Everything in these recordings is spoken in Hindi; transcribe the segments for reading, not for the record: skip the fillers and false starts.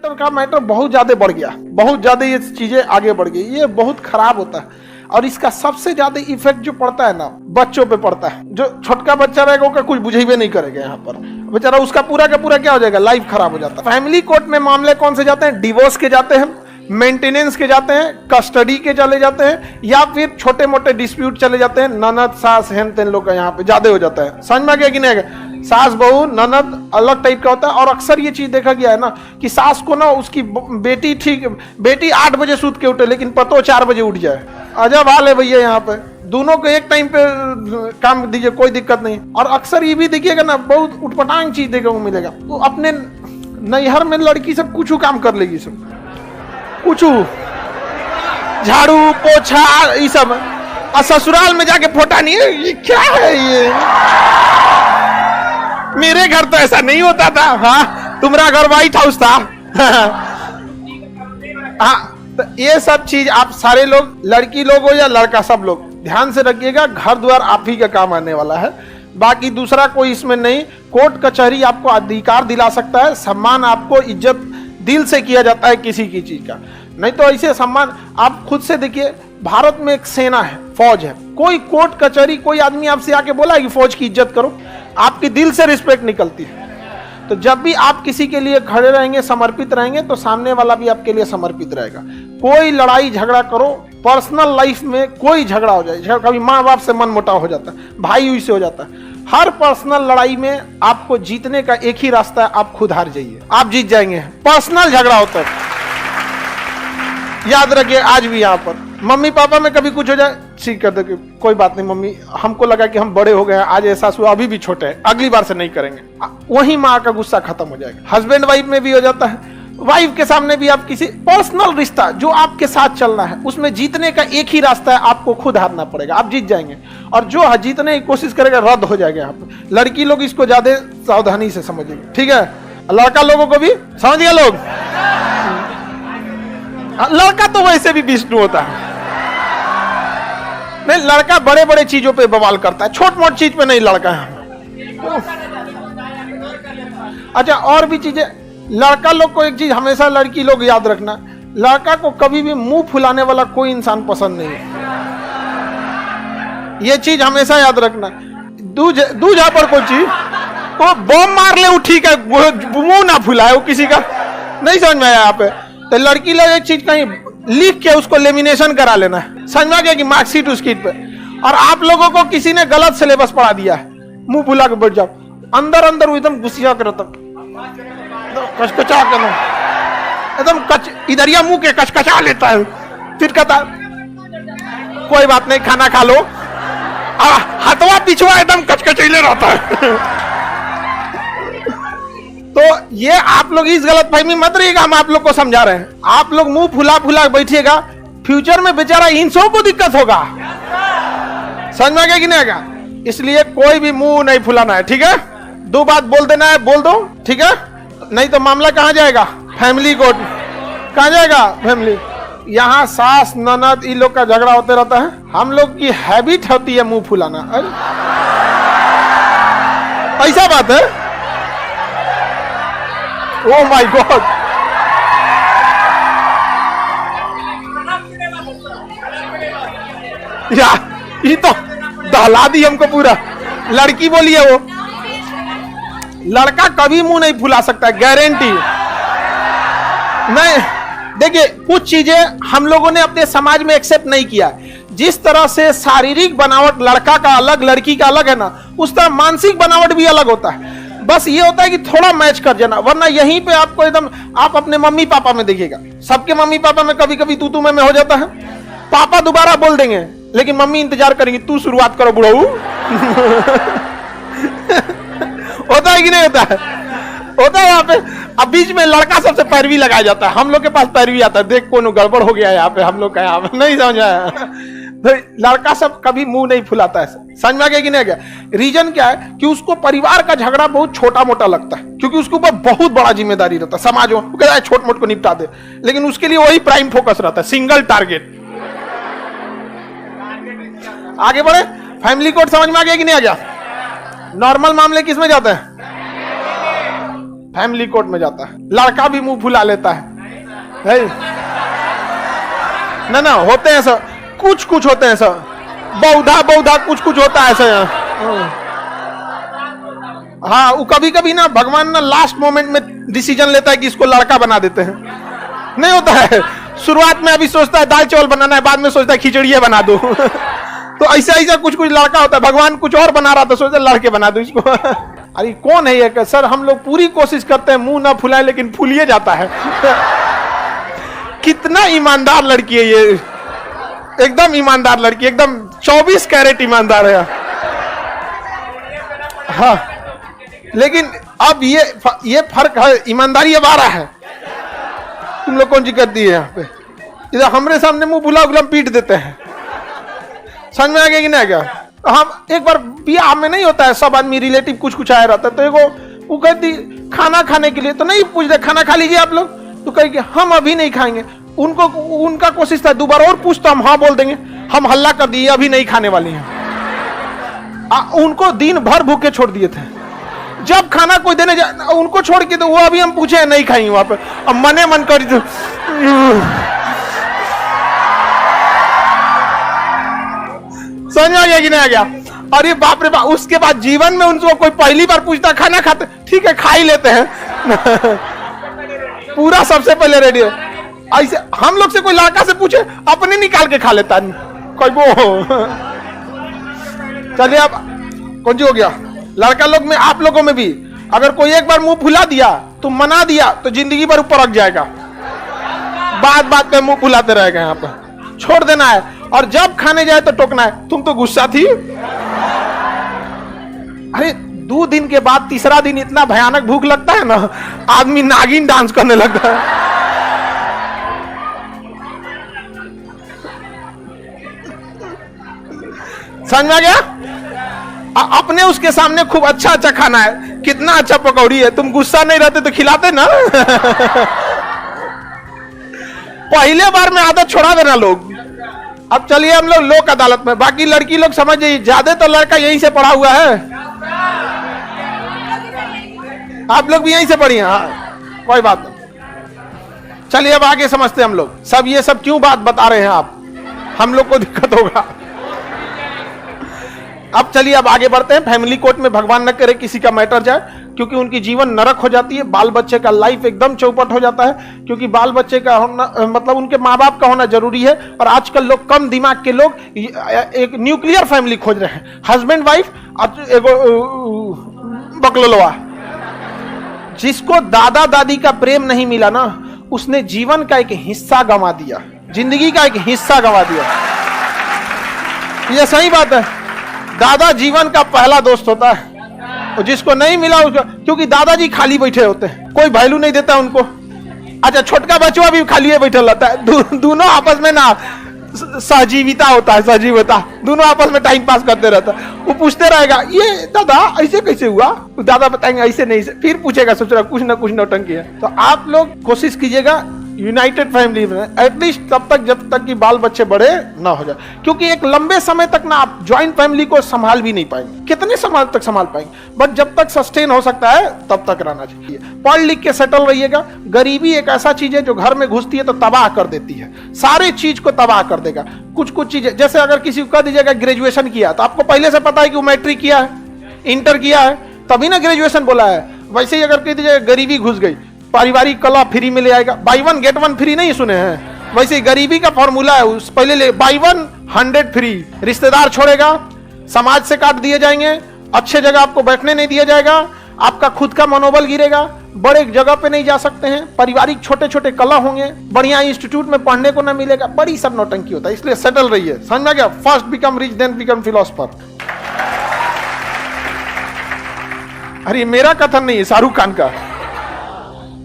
मैटर का मैटर बहुत ज्यादा बढ़ गया, बहुत ज्यादा ये चीजें आगे बढ़ गई। ये बहुत खराब होता है और इसका सबसे ज्यादा इफेक्ट जो पड़ता है ना बच्चों पे पड़ता है। जो छोटका बच्चा रहेगा उसका कुछ बुझेबे नहीं करेगा, यहाँ पर बेचारा उसका पूरा का पूरा क्या हो जाएगा, लाइफ खराब हो जाता है। फैमिली कोर्ट में मामले कौन से जाते हैं? डिवोर्स के जाते हैं, मेंटेनेंस के जाते हैं, कस्टडी के चले जाते हैं, या फिर छोटे मोटे डिस्प्यूट चले जाते हैं। ननद सास हेन तेन लोग का यहाँ पे ज्यादा हो जाता है। समझ में आ गया कि नहीं आएगा? सास बहू ननद अलग टाइप का होता है। और अक्सर ये चीज देखा गया है ना कि सास को ना उसकी बेटी 8 बजे सूत के उठे लेकिन पतो 4 बजे उठ जाए। अजब हाल है भैया, यहाँ पे दोनों को एक टाइम पे काम दीजिए, कोई दिक्कत नहीं। और अक्सर ये भी देखिएगा ना, बहुत उटपटांग चीज देखने को मिलेगा। तो अपने नैहर में लड़की सब कुछ काम कर लेगी, सब कुछ झाड़ू पोछा ये सब, और ससुराल में जाके फोटा नहीं है। ये क्या है ये? मेरे घर तो ऐसा नहीं होता था। हाँ, तुम्हारा घर व्हाइट हाउस था। हाँ, तो ये सब चीज आप सारे लोग, लड़की लोग हो या लड़का, सब लोग ध्यान से रखिएगा। घर द्वार आप ही का काम आने वाला है, बाकी दूसरा कोई इसमें नहीं। कोर्ट कचहरी आपको अधिकार दिला सकता है, सम्मान आपको इज्जत दिल से किया जाता है किसी की चीज का, नहीं तो ऐसे सम्मान आप खुद से देखिए। भारत में एक सेना है, फौज है। कोई कोर्ट कचहरी कोई आदमी आपसे आके बोला है कि फौज की इज्जत करो? आपकी दिल से रिस्पेक्ट निकलती है। तो जब भी आप किसी के लिए खड़े रहेंगे, समर्पित रहेंगे, तो सामने वाला भी आपके लिए समर्पित रहेगा। कोई लड़ाई झगड़ा करो, पर्सनल लाइफ में कोई झगड़ा हो जाए, कभी माँ बाप से मन मुटाव हो जाता है, भाई हुई से हो जाता है, हर पर्सनल लड़ाई में आपको जीतने का एक ही रास्ता है, आप खुद हार जाइए, आप जीत जाएंगे। पर्सनल झगड़ा होता है, याद रखिए। आज भी यहाँ पर मम्मी पापा में कभी कुछ हो जाए, ठीक कर दे, कोई बात नहीं मम्मी, हमको लगा कि हम बड़े हो गए हैं, आज एहसास हुआ अभी भी छोटे हैं, अगली बार से नहीं करेंगे। वही माँ का गुस्सा खत्म हो जाएगा। हस्बैंड वाइफ में भी हो जाता है, वाइफ के सामने भी। आप किसी पर्सनल रिश्ता जो आपके साथ चलना है, उसमें जीतने का एक ही रास्ता है, आपको खुद हारना पड़ेगा, आप जीत जाएंगे। और जो जीतने की कोशिश करेगा रद्द हो जाएगा। यहाँ पे लड़की लोग इसको ज्यादा सावधानी से समझेंगे, ठीक है? लड़का लोगों को भी समझ गया लोग। लड़का तो वैसे भी विष्णु होता है, नहीं लड़का बड़े बड़े चीजों पे बवाल करता है, छोट मोट चीज पे नहीं लड़का है। अच्छा, और भी चीजें। लड़का लोग को एक चीज हमेशा लड़की लोग याद रखना, लड़का को कभी भी मुंह फुलाने वाला कोई इंसान पसंद नहीं है। ये चीज हमेशा याद रखना। दूजा पर कोई चीज वो बम मार ले, ठीक है, मुंह ना फुलाए, वो किसी का नहीं समझ में आया यहाँ पे। तो लड़की लोग एक चीज कहीं लिख के उसको लेमिनेशन करा लेना है, समझ में आ गया कि मार्कशीट उसकी पे। और आप लोगों को किसी ने गलत सिलेबस पढ़ा दिया है, मुंह फुला के बैठ जाओ, अंदर अंदर वो एकदम गुस्सा करो, तब कचकचा कर एकदम इधरिया मुंह के कचकचा लेता है, फिर कहता कोई बात नहीं खाना खा लो, हाथवा पिछवा एकदम कचकचैले रहता है। तो ये आप लोग इस गलत फहमी मत रहिएगा, हम आप लोग को समझा रहे हैं। आप लोग मुंह फुला फुला बैठिएगा, फ्यूचर में बेचारा इन सब को दिक्कत होगा, समझ में आ गया कि नहीं आएगा? इसलिए कोई भी मुंह नहीं फुलाना है, ठीक है? 2 बात बोल देना है, बोल दो, ठीक है? नहीं तो मामला कहाँ जाएगा? Family court. कहाँ जाएगा? फैमिली। यहाँ सास ननद इन लोग का झगड़ा होते रहता है। हम लोग की हैबिट होती है मुंह फुलाना। ऐसा बात है? ओह माय गॉड, ये तो दहला दी हमको पूरा। लड़की बोली है वो, लड़का कभी मुंह नहीं फुला सकता, गारंटी नहीं। देखिए कुछ चीजें हम लोगों ने अपने समाज में एक्सेप्ट नहीं किया। जिस तरह से शारीरिक बनावट लड़का का अलग लड़की का अलग है ना, उस तरह मानसिक बनावट भी अलग होता है। बस ये होता है कि थोड़ा मैच कर जाना, वरना यहीं पे आपको एकदम, आप अपने मम्मी पापा में देखिएगा, सबके मम्मी पापा में कभी कभी तू में हो जाता है। पापा दोबारा बोल देंगे लेकिन मम्मी इंतजार करेंगी, तू शुरुआत करो बुढ़ऊ। होता है कि नहीं होता है? होता है यहाँ पे। अब बीच में लड़का सबसे पैरवी लगाया जाता है, हम लोग के पास पैरवी आता है, देख कौन गड़बड़ हो गया यहाँ पे, हम लोग का यहाँ पे नहीं समझ आया। तो लड़का सब कभी मुंह नहीं फुलाता है, समझ में आ गया कि नहीं गया? रीजन क्या है कि उसको परिवार का झगड़ा बहुत छोटा मोटा लगता है, क्योंकि उसके ऊपर बहुत बड़ा जिम्मेदारी रहता है, समाज में कहता है छोट मोट को निपटा दे, लेकिन उसके लिए वही प्राइम फोकस रहता है, सिंगल टारगेट। आगे बढ़े, फैमिली कोर्ट समझ में आ गया कि नहीं आ गया? नॉर्मल मामले किस में जाते हैं? फैमिली कोर्ट में जाता है, लड़का भी मुंह फुला लेता है। ना होते हैं सर, कुछ कुछ होते हैं सर, बहुधा कुछ कुछ होता है सर। हाँ, वो कभी कभी ना भगवान ना लास्ट मोमेंट में डिसीजन लेता है कि इसको लड़का बना देते हैं। नहीं होता है, शुरुआत में अभी सोचता है दाल चावल बनाना है, बाद में सोचता है खिचड़िया बना दो। तो ऐसा कुछ कुछ लड़का होता है। भगवान कुछ और बना रहा था, सोचता लड़के बना दो इसको। अरे कौन है ये? सर हम लोग पूरी कोशिश करते हैं मुंह ना फुलाए, लेकिन फूलिए जाता है। कितना ईमानदार लड़की है ये, एकदम ईमानदार लड़की, एकदम 24 कैरेट ईमानदार है। हाँ, लेकिन अब ये फर्क है, ईमानदारी अब आ रहा है। तुम लोग कौन सी करती है यहाँ पे? इधर हमारे सामने मुंह फुला उगलम पीट देते हैं। समझ में आ गया कि नहीं आ गया? हम एक बार बियाह में नहीं होता है, सब आदमी रिलेटिव कुछ कुछ आया रहता है, तो एगो वो कहती खाना खाने के लिए, तो नहीं पूछ रहे खाना खा लीजिए आप लोग, तो कहेंगे हम अभी नहीं खाएंगे। उनका कोशिश था दोबारा और पूछता, हम हाँ बोल देंगे, हम हल्ला कर दिए अभी नहीं खाने वाली हैं। उनको दिन भर भूखे छोड़ दिए थे। जब खाना कोई देने उनको छोड़ के, तो वो अभी हम पूछे नहीं खाएंगे वहां पे, अब मने मन कर समझ में आ गया कि नहीं आ गया? अरे बाप रे बाप, उसके बाद जीवन में उनको कोई पहली बार पूछता खाना खाते, ठीक है खा ही लेते हैं। पूरा सबसे पहले रेडी है। ऐसे हम लोग से कोई लड़का से पूछे, अपने निकाल के खा लेता कोई वो। चलिए अब कौन सी हो गया? लड़का लोग में, आप लोगों में भी अगर कोई एक बार मुंह फुला दिया, तो मना दिया, तो जिंदगी भर ऊपर रख जाएगा। बात पे मुंह फुलाते रहेगा, यहाँ पर छोड़ देना है। और जब खाने जाए तो टोकना है, तुम तो गुस्सा थी। अरे 2 दिन के बाद तीसरा दिन इतना भयानक भूख लगता है ना, आदमी नागिन डांस करने लगता है। समझ में आ गया? अपने उसके सामने खूब अच्छा खाना है, कितना अच्छा पकौड़ी है, तुम गुस्सा नहीं रहते तो खिलाते ना। पहले बार में आदत छोड़ा देना लोग। अब चलिए हम लोग लोक अदालत में, बाकी लड़की लोग समझ जाइए, ज्यादा तो लड़का यहीं से पढ़ा हुआ है। आप लोग भी यहीं से पढ़िए। हाँ, कोई बात नहीं। चलिए अब आगे समझते हैं हम लोग। सब ये सब क्यों बात बता रहे हैं आप, हम लोग को दिक्कत होगा। अब चलिए अब आगे बढ़ते हैं। फैमिली कोर्ट में भगवान न करे किसी का मैटर जाए, क्योंकि उनकी जीवन नरक हो जाती है, बाल बच्चे का लाइफ एकदम चौपट हो जाता है। क्योंकि बाल बच्चे का होना मतलब उनके माँ बाप का होना जरूरी है। और आजकल लोग, कम दिमाग के लोग, एक न्यूक्लियर फैमिली खोज रहे हैं, हस्बैंड वाइफ बकलोलवा। जिसको दादा दादी का प्रेम नहीं मिला ना, उसने जीवन का एक हिस्सा गंवा दिया, जिंदगी का एक हिस्सा गंवा दिया। यह सही बात है। दादा जीवन का पहला दोस्त होता है, और जिसको नहीं मिला उसको, क्योंकि दादाजी खाली बैठे होते हैं, कोई वैल्यू नहीं देता उनको। अच्छा, छोटका बच्चा भी खाली बैठा रहता है, दोनों आपस में ना सहजीविता होता है, सहजीवता, दोनों आपस में टाइम पास करते रहता है। वो पूछते रहेगा, ये दादा ऐसे कैसे हुआ, दादा बताएंगे ऐसे नहीं से, फिर पूछेगा, सोच रहा कुछ ना कुछ नौटंकी है। तो आप लोग कोशिश कीजिएगा यूनाइटेड फैमिली में, एटलीस्ट तब तक जब तक कि बाल बच्चे बड़े ना हो जाए। क्योंकि एक लंबे समय तक ना आप ज्वाइंट फैमिली को संभाल भी नहीं पाएंगे, कितने समय तक संभाल पाएंगे, बट जब तक सस्टेन हो सकता है तब तक रहना चाहिए। पढ़ लिख के सेटल रहिएगा। गरीबी एक ऐसा चीज है जो घर में घुसती है तो तबाह कर देती है, सारे चीज को तबाह कर देगा। कुछ चीजें, जैसे अगर किसी को कह दीजिएगा ग्रेजुएशन किया, तो आपको पहले से पता है कि वो मैट्रिक किया है, इंटर किया है, तभी ना ग्रेजुएशन बोला है। वैसे ही अगर कह दीजिएगा गरीबी घुस गई, पारिवारिक कला फ्री में ले आएगा, बाई 1 गेट 1 फ्री नहीं सुने हैं? वैसे गरीबी का फॉर्मूला है, उस पहले ले बाई 1 100 फ्री। रिश्तेदार छोड़ेगा, समाज से काट दिए जाएंगे, अच्छे जगह आपको बैठने नहीं दिया जाएगा, आपका खुद का मनोबल गिरेगा, बड़े जगह पे नहीं जा सकते हैं, पारिवारिक छोटे छोटे कला होंगे, बढ़िया इंस्टीट्यूट में पढ़ने को ना मिलेगा, बड़ी सब नौटंकी होता है। इसलिए सेटल रहिए। समझ में गया? First become rich then become philosopher. अरे मेरा कथन नहीं है, शाहरुख खान का।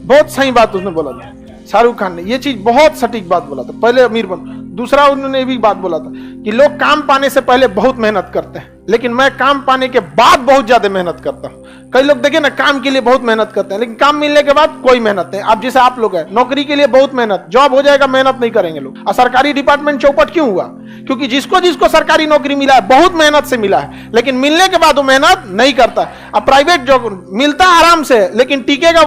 बहुत सही बात उसने बोला था, शाहरुख खान ने ये चीज बहुत सटीक बात बोला था। पहले अमीर बन, दूसरा उन्होंने भी बात बोला था कि लोग काम पाने से पहले बहुत मेहनत करते हैं, लेकिन मैं काम पाने के बाद बहुत ज्यादा मेहनत करता हूँ। कई लोग देखे ना, काम के लिए बहुत मेहनत करते हैं, लेकिन काम मिलने के बाद कोई मेहनत नहीं। अब जैसे आप लोग हैं, नौकरी के लिए बहुत मेहनत, जॉब हो जाएगा, मेहनत नहीं करेंगे लोग। और सरकारी डिपार्टमेंट चौपट क्यों हुआ? क्योंकि जिसको जिसको सरकारी नौकरी मिला है, बहुत मेहनत से मिला है, लेकिन मिलने के बाद वो मेहनत नहीं करता। अब प्राइवेट जॉब मिलता है आराम से, लेकिन टिकेगा